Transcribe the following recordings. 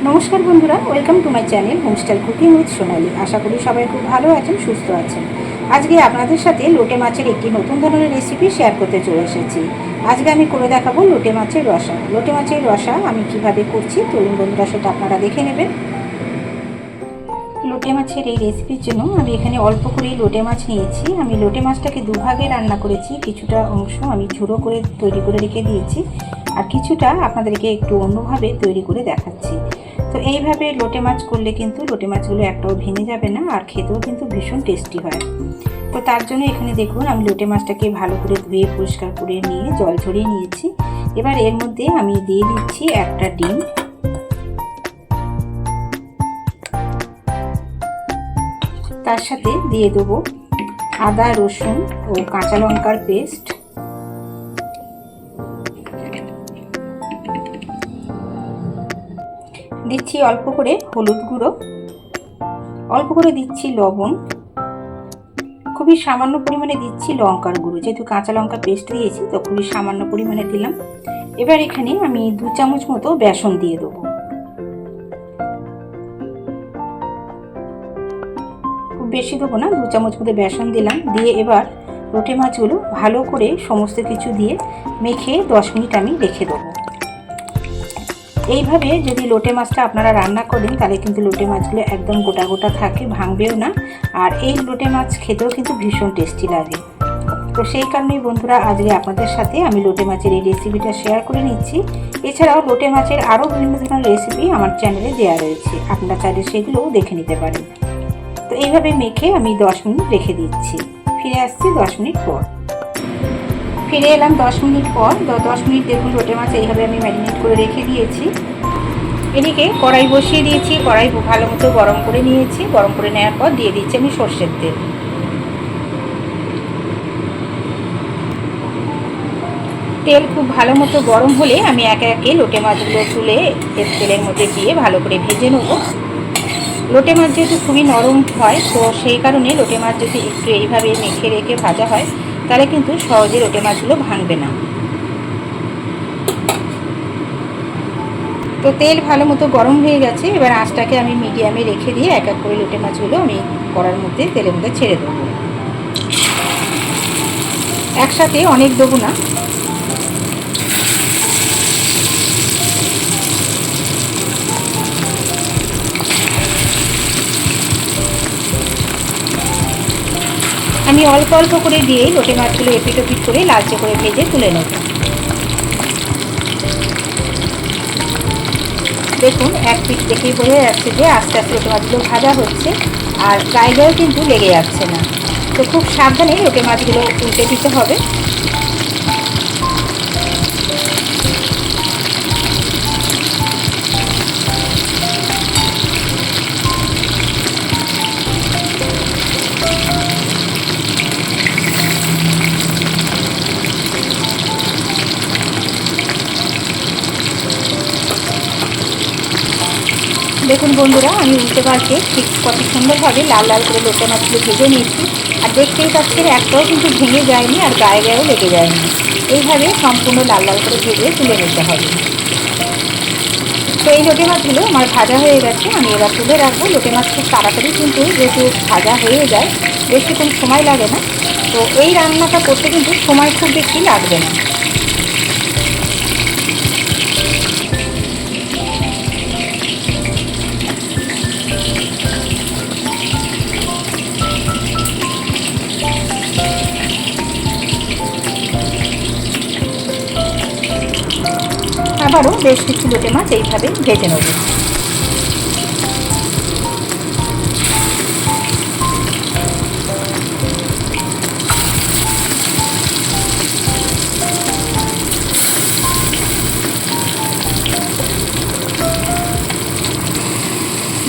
নমস্কার বন্ধুরা, welcome to my channel homestyle cooking with Sonali. আশা করি সবাই খুব ভালো আছেন, সুস্থ আছেন। আজকে আপনাদের সাথে লোটে মাছের একটি নতুন ধরনের রেসিপি শেয়ার করতে চলে এসেছি। আজকে আমি করে দেখাবো লোটে মাছের রসা। লোটে মাছের রসা আমি কিভাবে করছি তরুণ বন্ধুরা সেটা আপনারা দেখে নেবেন। লোটে মাছের এই রেসিপির জন্য আমি এখানে অল্প করেই লোটে মাছ নিয়েছি। আমি লোটে মাছটাকে দুভাগে রান্না করেছি। কিছুটা অংশ আমি ঝুড়ো করে তৈরি করে রেখে দিয়েছি, আর কিছুটা আপনাদেরকে একটু অন্যভাবে তৈরি করে দেখাচ্ছি। তো এইভাবে লোটে মাছ করলে কিন্তু লোটে মাছগুলো একটাও ভেঙে যাবে না, আর খেতেও কিন্তু ভীষণ টেস্টি হয়। তো তার জন্য এখানে দেখুন আমি লোটে মাছটাকে ভালো করে ধুয়ে পরিষ্কার করে নিয়ে জল ঝরিয়ে নিয়েছি। এবার এর মধ্যে আমি দিয়ে দিচ্ছি একটা ডিম, তার সাথে দিয়ে দেবো আদা রসুন ও কাঁচা লঙ্কার পেস্ট, দিচ্ছি অল্প করে হলুদ গুঁড়ো, অল্প করে দিচ্ছি লবণ, খুবই সামান্য পরিমাণে দিচ্ছি লঙ্কার গুঁড়ো। যেহেতু কাঁচা লঙ্কা পেস্ট দিয়েছি তো খুবই সামান্য পরিমাণে দিলাম। এবার এখানে আমি 2 চামচ মতো বেসন দিয়ে দেবো। খুব বেশি দেবো না, 2 চামচ মতো বেসন দিলাম। দিয়ে এবার লোটে মাছগুলো ভালো করে সমস্ত কিছু দিয়ে মেখে 10 মিনিট আমি রেখে দেবো। এইভাবে যদি লোটে মাছটা আপনারা রান্না করেন তাহলে কিন্তু লোটে মাছগুলো একদম গোটা গোটা থাকে, ভাঙবেও না। আর এই লোটে মাছ খেতেও কিন্তু ভীষণ টেস্টি লাগে। তো সেই কারণেই বন্ধুরা আজকে আপনাদের সাথে আমি লোটে মাছের এই রেসিপিটা শেয়ার করে নিচ্ছি। এছাড়াও লোটে মাছের আরও বিভিন্ন ধরনের রেসিপি আমার চ্যানেলে দেওয়া রয়েছে, আপনারা চাইলে সেগুলোও দেখে নিতে পারেন। তো এইভাবে মেখে আমি 10 মিনিট রেখে দিচ্ছি। ফিরে আসছি 10 মিনিট পর। ফিরে এলাম 10 মিনিট পর। 10 মিনিট দেখুন লোটে মাছ এইভাবে আমি ম্যারিনেট করে রেখে দিয়েছি। এদিকে কড়াই বসিয়ে দিয়েছি, কড়াই ভালো মতো গরম করে নিয়েছি। গরম করে নেওয়ার পর দিয়ে দিচ্ছি আমি সর্ষের তেল। তেল খুব ভালো মতো গরম হলে আমি একে একে লোটে মাছগুলো তুলে তেলের মধ্যে দিয়ে ভালো করে ভেজে নেব। লোটে মাছ যেহেতু খুবই নরম হয়, তো সেই কারণে লোটে মাছ যদি একটু এইভাবে মেখে রেখে ভাজা হয় তাহলে কিন্তু সহজে লোটে মাছগুলো ভাঙবে না। তো তেল ভালো মতো গরম হয়ে গেছে। এবার আঁচটাকে আমি মিডিয়ামে রেখে দিয়ে এক এক করে লোটে মাছগুলো আমি কড়ার মধ্যে তেলের মধ্যে ছেড়ে দেবো। একসাথে অনেক দেবো না। আমি অল্প অল্প করে দিয়ে লোটে মাছগুলো এপিট ওপিট করে লালচে করে ভেজে তুলে নেব। দেখুন এক পিঠ দেখেই বোঝা যাচ্ছে যে আস্তে আস্তে লোটে মাছগুলো ভাজা হচ্ছে, আর গায়েও কিন্তু লেগে যাচ্ছে না। তো খুব সাবধানে লোটে মাছগুলো উল্টে দিতে হবে। দেখুন বন্ধুরা আমি উল্টে পাল্টে ঠিক কত সুন্দরভাবে লাল লাল করে লোটে মাছগুলো ভেজে নিয়েছি। আর দেখতেই পাচ্ছেন একটাও কিন্তু ভেঙে যায়নি, আর গায়েও লেগে যায়নি। এইভাবে সম্পূর্ণ লাল লাল করে ভেজে তুলে নিতে হবে। তো এই লোটে মাছগুলো আমার ভাজা হয়ে গেছে, আমি এবার তুলে রাখবো। লোটে মাছ খুব তাড়াতাড়ি কিন্তু যেহেতু ভাজা হয়ে যায়, বেশিক্ষণ সময় লাগে না। তো এই রান্নাটা করতে কিন্তু সময় খুব বেশি লাগবে না। আবারও বেশ কিছু লোটে মাছ এইভাবে ভেজে নেব।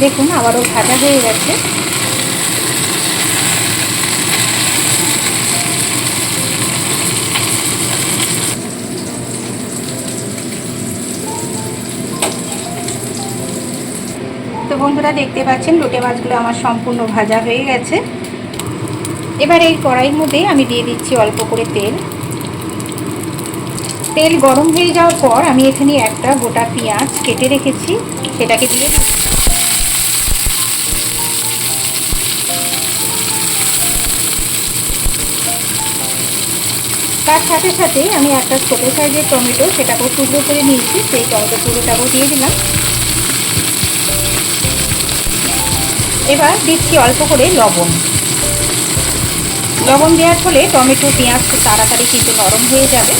দেখুন আবারও ভাজা হয়ে গেছে। তো বন্ধুরা দেখতে পাচ্ছেন লোটে মাছগুলো আমার সম্পূর্ণ ভাজা হয়ে গেছে। এবার এই কড়াইয়ের মধ্যে আমি দিয়ে দিচ্ছি অল্প করে তেল। তেল গরম হয়ে যাওয়ার পর আমি এখানে একটা গোটা পেঁয়াজ কেটে রেখেছি, সেটাকে দিয়ে তার সাথে সাথে আমি একটা ছোটো সাইজের টমেটো সেটাকেও টুকরো করে নিয়েছি, সেই টমেটো টুকরোটাকেও দিয়ে দিলাম। এবার দিচ্ছি অল্প করে লবণ। লবণ দেওয়ার ফলে টমেটো পেঁয়াজ খুব তাড়াতাড়ি কিন্তু নরম হয়ে যাবে।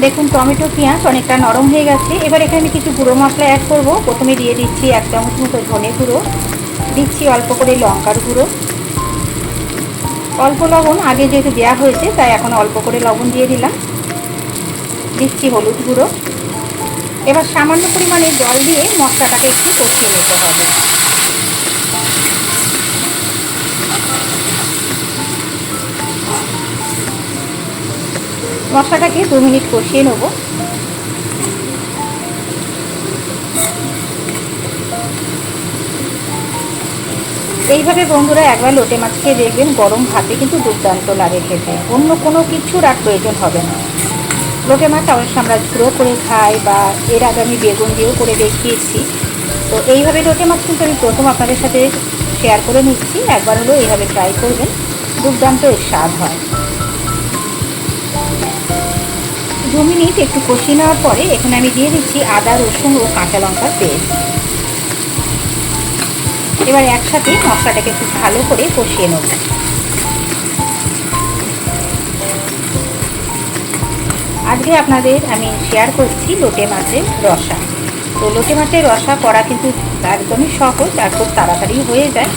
দেখুন টমেটো পেঁয়াজ অনেকটা নরম হয়ে গেছে। এবার এখানে আমি কিছু গুঁড়ো মশলা অ্যাড করব। প্রথমে দিয়ে দিচ্ছি 1 চামচ মতো ধনে গুঁড়ো, দিচ্ছি অল্প করে লঙ্কার গুঁড়ো, অল্প লবণ আগে যেহেতু দেওয়া হয়েছে তাই এখন অল্প করে লবণ দিয়ে দিলাম, দিচ্ছি হলুদ গুঁড়ো। এবার সামান্য পরিমাণে জল দিয়ে মশলাটাকে একটু কষিয়ে নিতে হবে। মশলাটাকে 2 মিনিট কষিয়ে নেব। এইভাবে বন্ধুরা একবার লোটে মাছ খেয়ে দেখবেন, গরম ভাতে কিন্তু দুর্দান্ত লাগে খেতে, অন্য কোনো কিছুর আর প্রয়োজন হবে না। লোটে মাছ অবশ্য আমরা ঝুড়ো করে খাই, বা এর আগে আমি বেগুন দিয়েও করে দেখিয়েছি। তো এইভাবে লোটে মাছ কিন্তু আমি প্রথম আপনাদের সাথে শেয়ার করে নিচ্ছি, একবার হলেও এইভাবে ট্রাই করবেন, দুর্দান্ত এর স্বাদ হয়। 2 মিনিট একটু কষিয়ে নেওয়ার পরে এখানে আমি দিয়ে দিচ্ছি আদা রসুন ও কাঁচা লঙ্কার পেস্ট। এবার একসাথে মশলাটাকে খুব ভালো করে কষিয়ে নেব। আজকে আপনাদের আমি শেয়ার করছি লোটে মাছের রসা। তো লোটে মাছের রসা করা কিন্তু একদমই সহজ আর খুব তাড়াতাড়ি হয়ে যায়।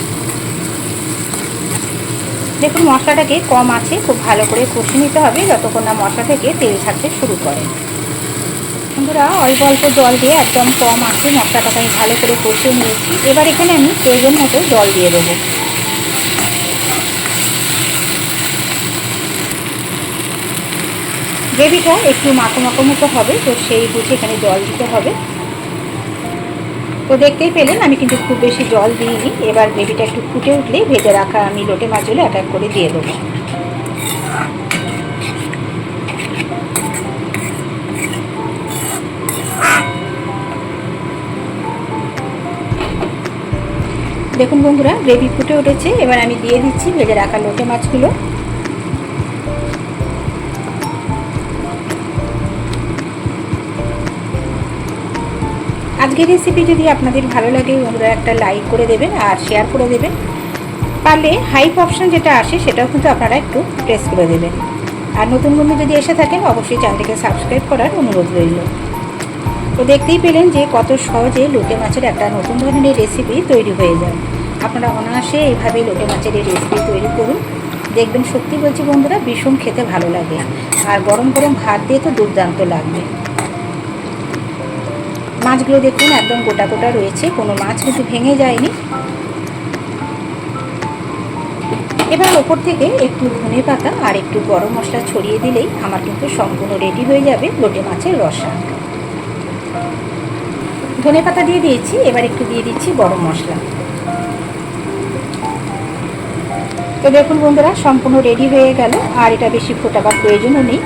দেখুন মশলাটাকে কম আছে খুব ভালো করে কষিয়ে নিতে হবে যতক্ষণ না মশলা থেকে তেল ছাড়তে শুরু করে। বন্ধুরা অল্প অল্প জল দিয়ে একদম কম আছে মশলাটাকে আমি ভালো করে কষিয়ে নিয়েছি। এবার এখানে আমি প্রয়োজন মতো জল দিয়ে দেবো। গ্রেভিটা একটু মাখো মাখো মতো হবে, তো সেই বুঝে এখানে জল দিতে হবে। তো দেখতেই পেলেন আমি কিন্তু খুব বেশি জল দিইনি। এবার গ্রেভিটা একটু ফুটে উঠলে ভেজে রাখা আমি লোটে মাছগুলো এক এক করে দিয়ে দেবো। দেখুন বন্ধুরা গ্রেভি ফুটে উঠেছে, এবার আমি দিয়ে দিচ্ছি ভেজে রাখা লোটে মাছগুলো। আজকের রেসিপি যদি আপনাদের ভালো লাগে বন্ধুরা একটা লাইক করে দেবেন আর শেয়ার করে দেবেন। পারলে হাইপ অপশান যেটা আসে সেটাও কিন্তু আপনারা একটু প্রেস করে দেবেন। আর নতুন বন্ধু যদি এসে থাকেন অবশ্যই চ্যানেলটিকে সাবস্ক্রাইব করার অনুরোধ রইল। তো দেখতেই পেলেন যে কত সহজে লোটে মাছের একটা নতুন ধরনের রেসিপি তৈরি হয়ে যায়। আপনারা অনায়াসে এইভাবে লোটে মাছের এই রেসিপি তৈরি করুন, দেখবেন সত্যি বলছি বন্ধুরা ভীষণ খেতে ভালো লাগে, আর গরম গরম ভাত দিয়ে তো দুর্দান্ত লাগবে। মাছগুলো দেখুন একদম গোটা গোটা রয়েছে, কোনো মাছ কিন্তু ভেঙে যায়নি। এবার ওপর থেকে একটু ধনে পাতা আর একটু গরম মশলা ছড়িয়ে দিলেই আমার কিন্তু সম্পূর্ণ রেডি হয়ে যাবে লোটে মাছের রসা। ধনে পাতা দিয়ে দিয়েছি, এবার একটু দিয়ে দিচ্ছি গরম মশলা। তো দেখুন বন্ধুরা সম্পূর্ণ রেডি হয়ে গেল, আর এটা বেশি ফোটাবার প্রয়োজনও নেই।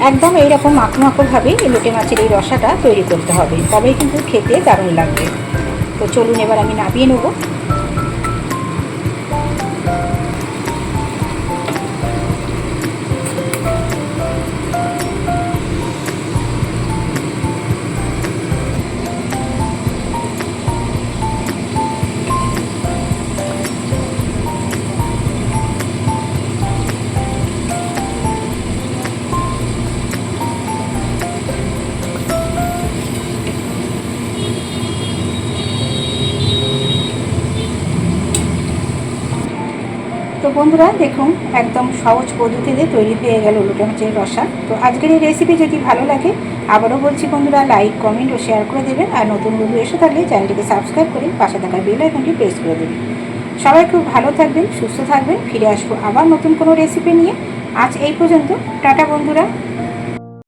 একদম এইরকম মাখো মাখোভাবে লোটে মাছের এই রসাটা তৈরি করতে হবে, তবেই কিন্তু খেতে দারুণ লাগবে। তো চলুন এবার আমি নামিয়ে নেব। তো বন্ধুরা দেখুন একদম সহজ পদ্ধতিতে তৈরি হয়ে গেল লোটে মাছের রসা। তো আজকের এই রেসিপি যদি ভালো লাগে আবারও বলছি বন্ধুরা লাইক কমেন্ট ও শেয়ার করে দেবেন, আর নতুন বন্ধু এসে থাকলে চ্যানেলটিকে সাবস্ক্রাইব করে পাশে থাকা বেল আইকনটি প্রেস করে দেবেন। সবাই খুব ভালো থাকবেন, সুস্থ থাকবেন, ফিরে আসবো আবার নতুন কোনো রেসিপি নিয়ে। আজ এই পর্যন্ত, টাটা বন্ধুরা।